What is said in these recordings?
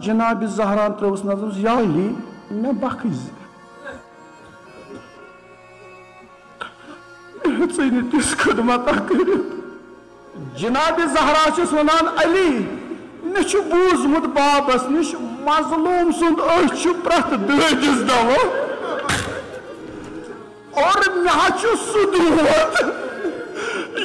جناب زہران تروس نظر یا علی میں بخز ژٕ تِژھ خدمت کٔرِتھ جناب زہرا چھس ونان علی مےٚ چھُ بوٗزمُت بابس نِش مظلوم سُنٛد أچھ چھُ پرٛٮ۪تھ دٲدِس دوا اور مےٚ حظ چھُ سُہ دود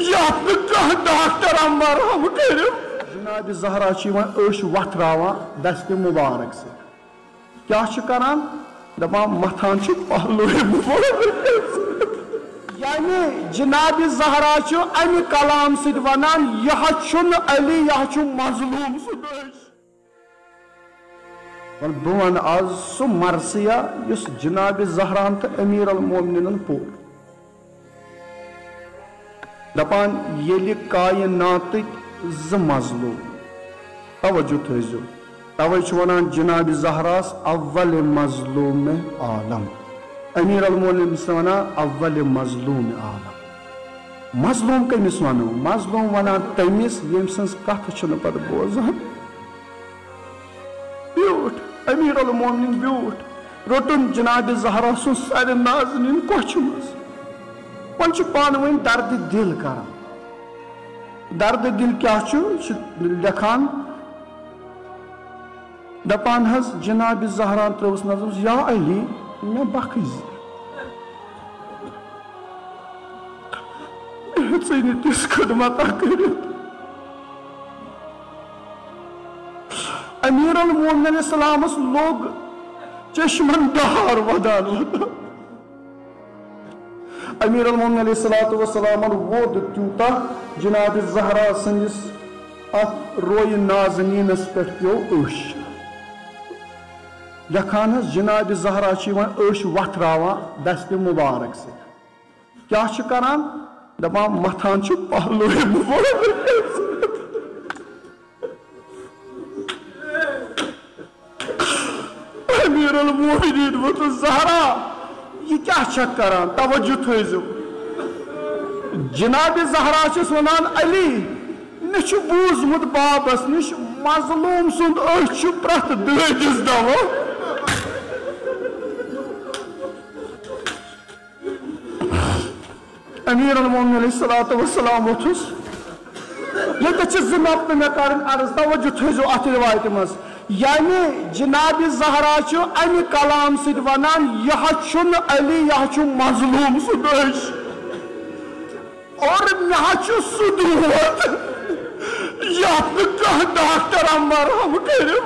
یتھ نہٕ کانٛہہ ڈاکٹر مرہم کٔرِو جناب زہرا چھِ یِوان أچھ وۄتھراوان دستہِ مُبارک سۭتۍ کیٛاہ چھِ کران دپان متھان چھِ پہلوے مُبارک یعنی جناب زہرا چھُ امہِ کلام سۭتۍ ونان یہِ حظ چھُنہٕ علی یہِ حظ چھُ مظلوم سُنٛد أچھ بہٕ ونہٕ آز سُہ مرثیہ یُس جناب زہران تہٕ امیر المومنیٖنن پوٚر دپان ییٚلہِ کائناتٕکۍ زٕ مظلوم توجہ تھٲیزیو توے چھُ ونان جناب زہراس اول مظلوم عالم امیر المومنین چھِ ونان اول مظلوم عالم مظلوم کٔمِس ونو مظلوم ونان تٔمِس ییٚمۍ سٕنٛز کتھ چھُنہٕ پتہٕ بوزان بیوٗٹھ امیر المومنین بیوٗٹھ روٚٹُن جناب زہرا سُنٛد سارِ نازنیٖن کۄچھِ منٛز وۄنۍ چھُ پانہٕ ؤنۍ دردِ دل کران دردِ دل کیٛاہ چھُ یہِ چھُ لیکھان دپان حظ جناب زہران ترٲوٕس نظر یا علی مےٚ بخز ژٕ تِژھ خدمت کٔرِتھ امیر المومنین اسلامس لوگ چشمن دہار ودان ودان امیر المومنین علیہ الصلوۃ والسلام وود تیوٗتاہ جناب زہرا سٕنٛدِس اتھ رویہِ نازنیٖنس پٮ۪ٹھ پیوٚو أچھ لیکھان حظ جناب زہرا چھِ یِوان أچھ وۄتھراوان دستہِ مُبارک سۭتۍ کیٛاہ چھِ کران دپان متھان چھِ پہلوے مُبارک امیر المومنین ووٚتُن زہرا یہ کیٛاہ چھکھ کران توجہ تھٲیزیو جناب زہرا چھس ونان علی مےٚ چھُ بوٗزمُت بابس نِش مظلوم سُنٛد أچھ چھُ پرٛٮ۪تھ دٲدِس دوا امیر المومنین علیہ الصلوۃ والسلام ووٚتھُس ییٚتٮ۪تھ چھِ زٕ نۄقطہٕ مےٚ کرٕنۍ عرض توجہ تھٲیزیو اتھ روایتہِ منٛز یعنی جناب زہرا چھُ امہِ کلام سۭتۍ ونان یہِ حظ چھُنہٕ علی یہِ حظ چھُ مظلوم سُنٛد أچھ اور مےٚ حظ چھُ سُہ دود یتھ نہٕ کانٛہہ ڈاکٹر مرہم کٔرِو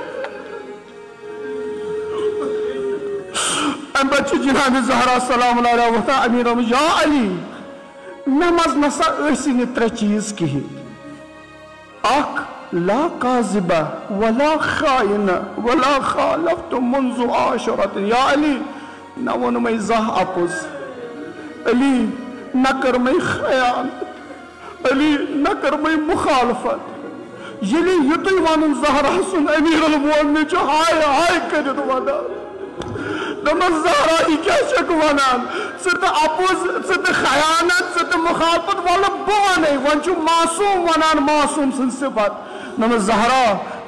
امہِ پتہٕ چھِ جناب زہرا سلام اللہ علیہ وۄتھان امیر یا علی مےٚ منٛز نسا ٲسی نہٕ ترٛےٚ چیٖز کِہیٖنۍ اکھ لا کاذبہ ولا خائنہ ولا خالفت منذ عاشرۃ یا علی نہ ووٚنمَے زانٛہہ اپُز علی نہ کٔرمَے خیانت علی نہ کٔرمَے مُخالفت ییٚلہِ یُتُے وَنُن زہرا سُنٛد امیر المومنین چھُ ہاے ہاے کٔرِتھ ونان دپان زہرا یہِ کیٛاہ چھکھ ونان ژٕ تہٕ اپُز ژٕ تہٕ خیانت ژٕ تہٕ مُخالفت وَلہٕ بہٕ وَنے وۄنۍ چھُ معصوٗم ونان معصوٗم سٕنٛز صفت دپان زہرا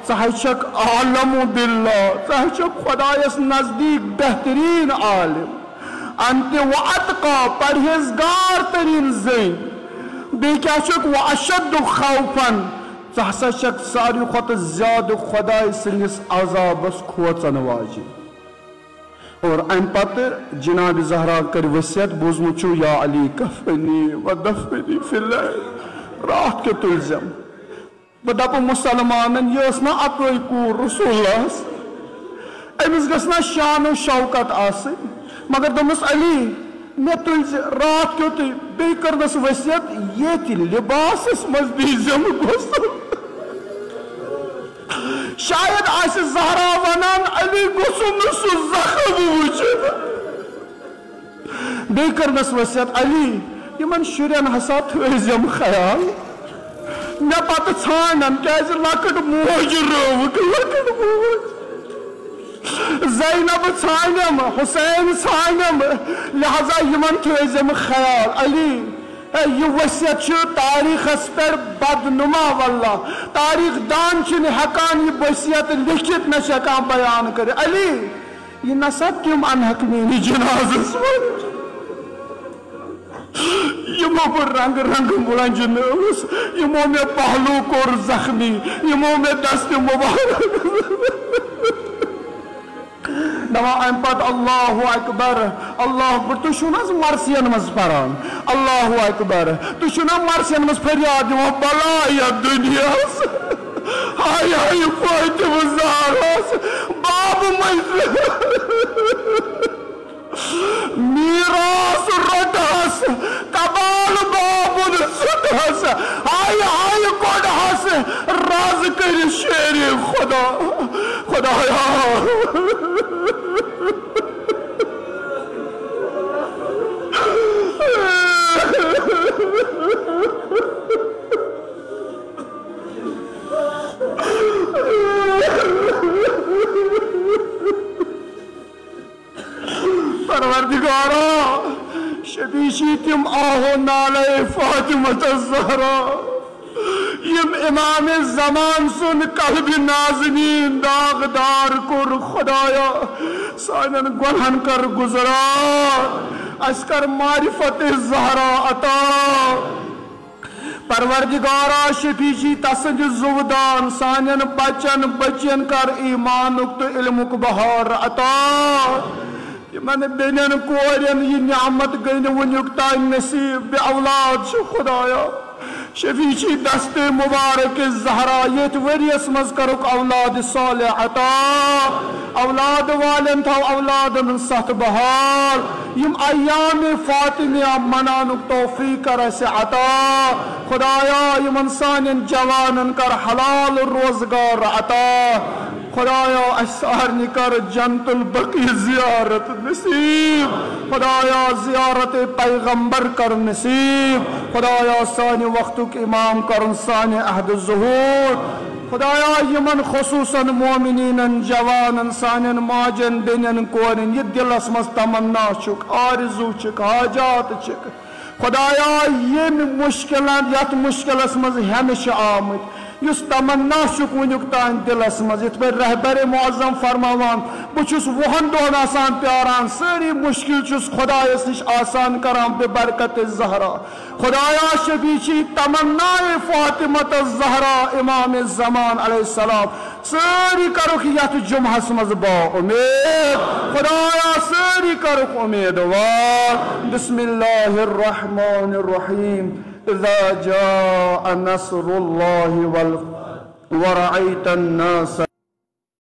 ژٕ حظ چھکھ عالم باللہ ژٕ حظ چھکھ خۄدایس نزدیٖک بہتریٖن عالم انتہِ و اتقا پرہیزگار تریٖن زٔنۍ بیٚیہِ کیٛاہ چھکھ و اشد خوفن ژٕ ہسا چھکھ ساروی کھۄتہٕ زیادٕ خۄداے سٕنٛدِس عذابس کھوژن واجیٚنۍ اور امہِ پتہٕ جناب زہرا کٔر ؤصیت بوٗزمُت چھُو یا علی کفنی و دفنی فی اللیل راتھ کیُتھ تُلزٮ۪م بہٕ دپہٕ مُسلمانن یہِ ٲس نا اکٲے کوٗر رسول اللہس أمِس گٔژھ نا شان و شوکت آسٕنۍ مگر دوٚپمَس علی مےٚ تُلزِ راتھ کیُتھٕے بیٚیہِ کٔرنَس ؤصیت ییٚتہِ لِباسس منٛز دیٖزٮ۪م غسل شاید آسہِ زہرا ونان علی گوٚژھُم نہٕ سُہ زخم وٕچھِتھ بیٚیہِ کٔرنَس ؤصیت علی یِمن شُرٮ۪ن ہسا تھٲیزٮ۪م خیال مےٚ پتہٕ ژھانڈن کیٛازِ لۄکٕٹ موج رٲوٕکھ لۄکٕٹ موج زینب ژھانڈٮ۪م حُسین ژھانڈٮ۪م لہذا یِمن تھٲیزٮ۪م خیال علی یہ وصیت تاریخ پر بدنما واللہ تاریخ دان چھن ہکان یہ وصیت لکھت نہ ہکان بیان کرے علی یہ نسا تم انہک میری جنازس یمو پر رنگ رنگ ملنجنس یمو میں پہلو کور زخمی یمو میں دست مبارک دوا ام پت اللہ اکبر اللہ اکبر تو چھو نا مرسین مز پران اللہ اکبر تو چھو نا مرسین مز فریاد دِوان بلا یا دنیا ہائی ہائی فاتح زہراس باب مز میراث رٹھس کبال بابن سٹھس ہائی ہائی گوڑھس راز کر شیر خدا خدایا پروردگارا شبیشی تم آہو نالے فاطمہ الزہرا یم امام زمان سن قلب نازنین داغدار کر خدایا سانن گنہن کر گزرا اسکر معرفت زہرا عطا پروردگارا شفیشی تسنج زودان سانن بچن بچین کر ایمانک تو علمک بہار عطا من بینن کورین یہ نعمت گئن ونیکتا نصیب بے اولاد شو خدایا شفیچی دست مبارک زہرا یہ وریس مز کرک اولاد صالح عطا اولاد والن تھا اولاد من ست بہار یم ایام فاطمیہ منانک توفیق کر سے عطا خدایا یم انسان جوانن کر حلال روزگار عطا خدایا اسارنی کر جنت البقی زیارت نصیب خدایا زیارت پیغمبر کر نصیب خدایا سانی وقتک امام کرن سانی عہد الظہور خدایا یمن خصوصاً مومنین جوانن سانین ماجن بینن کورن یہ دل اسمس تمنا چک آرزو چک حاجات چک خدایا یہ مشکلات یت مشکل اسمس ہمیشہ آمد یس تمنا چک ونیک تان دل اسمس یت پہ رہبر معظم فرماوان بچس وہن دون آسان پیاران ساری مشکل چس خدایس نش آسان کران بے برکت زہرا خدایا شفیچی تمنا فاطمہ الزہرا امام الزمان علیہ السلام ساری کرو یت جمعہ مز با امید خدایا ساری کرو امیدوار بسم اللہ الرحمن الرحیم اذا جاء نصر الله ورأيت الناس